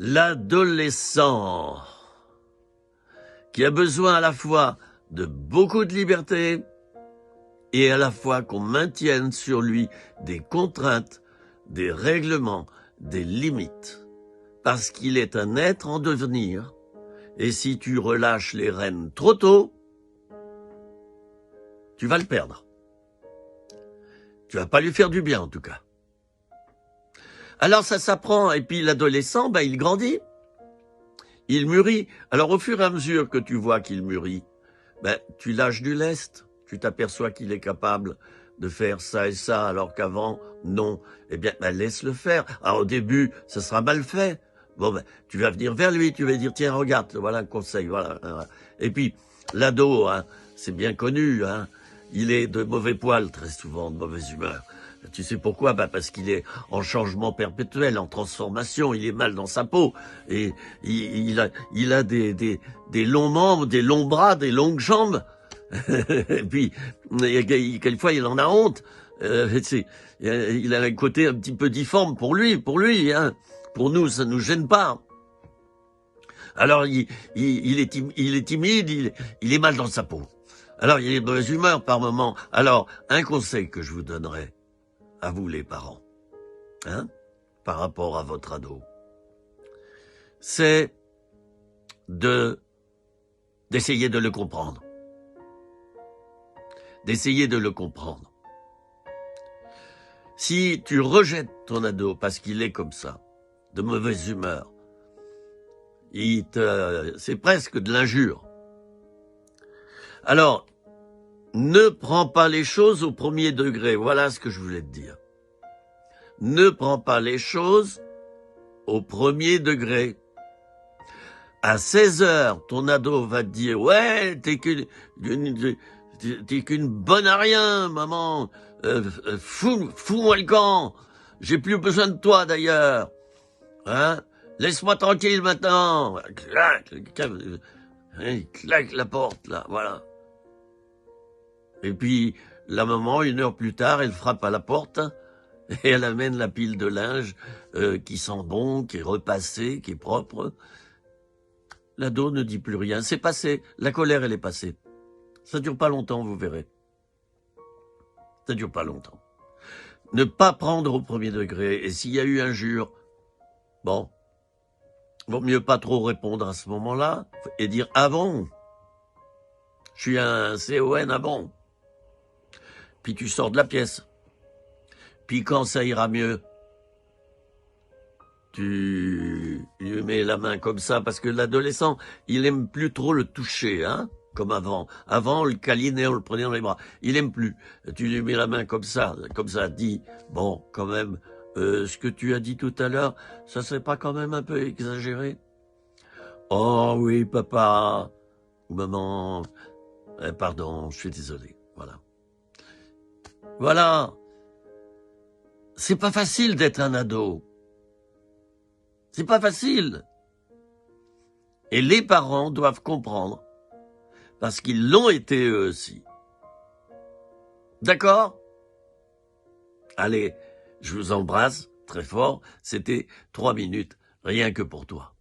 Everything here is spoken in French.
L'adolescent qui a besoin à la fois de beaucoup de liberté et à la fois qu'on maintienne sur lui des contraintes, des règlements, des limites. Parce qu'il est un être en devenir, et si tu relâches les rênes trop tôt, tu vas le perdre. Tu vas pas lui faire du bien en tout cas. Alors ça s'apprend, et puis l'adolescent, il grandit, il mûrit. Alors au fur et à mesure que tu vois qu'il mûrit, tu lâches du lest, tu t'aperçois qu'il est capable de faire ça et ça, alors qu'avant, non. Eh bien, laisse-le faire. Alors au début, ça sera mal fait. Bon, tu vas venir vers lui, tu vas dire, tiens, regarde, voilà un conseil, voilà. Et puis, l'ado, c'est bien connu, il est de mauvais poil, très souvent, de mauvaise humeur. Tu sais pourquoi? Parce qu'il est en changement perpétuel, en transformation, il est mal dans sa peau. Et il a des longs membres, des longs bras, des longues jambes. Et puis, quelquefois, il en a honte. Il a un côté un petit peu difforme pour lui. Pour nous, ça nous gêne pas. Alors, il est timide, il est mal dans sa peau. Alors, il est de mauvaise humeur par moment. Alors, un conseil que je vous donnerai, à vous les parents, par rapport à votre ado, c'est d'essayer de le comprendre. D'essayer de le comprendre. Si tu rejettes ton ado parce qu'il est comme ça, de mauvaise humeur, c'est presque de l'injure. Alors, ne prends pas les choses au premier degré. Voilà ce que je voulais te dire. Ne prends pas les choses au premier degré. À 16h, ton ado va te dire « Ouais, t'es qu'une bonne à rien, maman. Fous-moi le camp. J'ai plus besoin de toi, d'ailleurs. Laisse-moi tranquille maintenant. » Il claque la porte, là, voilà. Et puis, la maman, 1 heure plus tard, elle frappe à la porte et elle amène la pile de linge qui sent bon, qui est repassée, qui est propre. L'ado ne dit plus rien. C'est passé. La colère, elle est passée. Ça dure pas longtemps, vous verrez. Ça dure pas longtemps. Ne pas prendre au premier degré. Et s'il y a eu injure, bon, vaut mieux pas trop répondre à ce moment-là et dire « Ah bon, je suis un CON, ah bon ?» Puis tu sors de la pièce. Puis quand ça ira mieux, tu lui mets la main comme ça, parce que l'adolescent, il aime plus trop le toucher, comme avant. Avant, on le câlinait, on le prenait dans les bras. Il aime plus. Tu lui mets la main comme ça, dit, bon, quand même, ce que tu as dit tout à l'heure, ça serait pas quand même un peu exagéré? Oh oui, papa, ou maman, pardon, je suis désolé, voilà. Voilà. C'est pas facile d'être un ado. C'est pas facile. Et les parents doivent comprendre, parce qu'ils l'ont été eux aussi. D'accord? Allez, je vous embrasse très fort. C'était 3 minutes, rien que pour toi.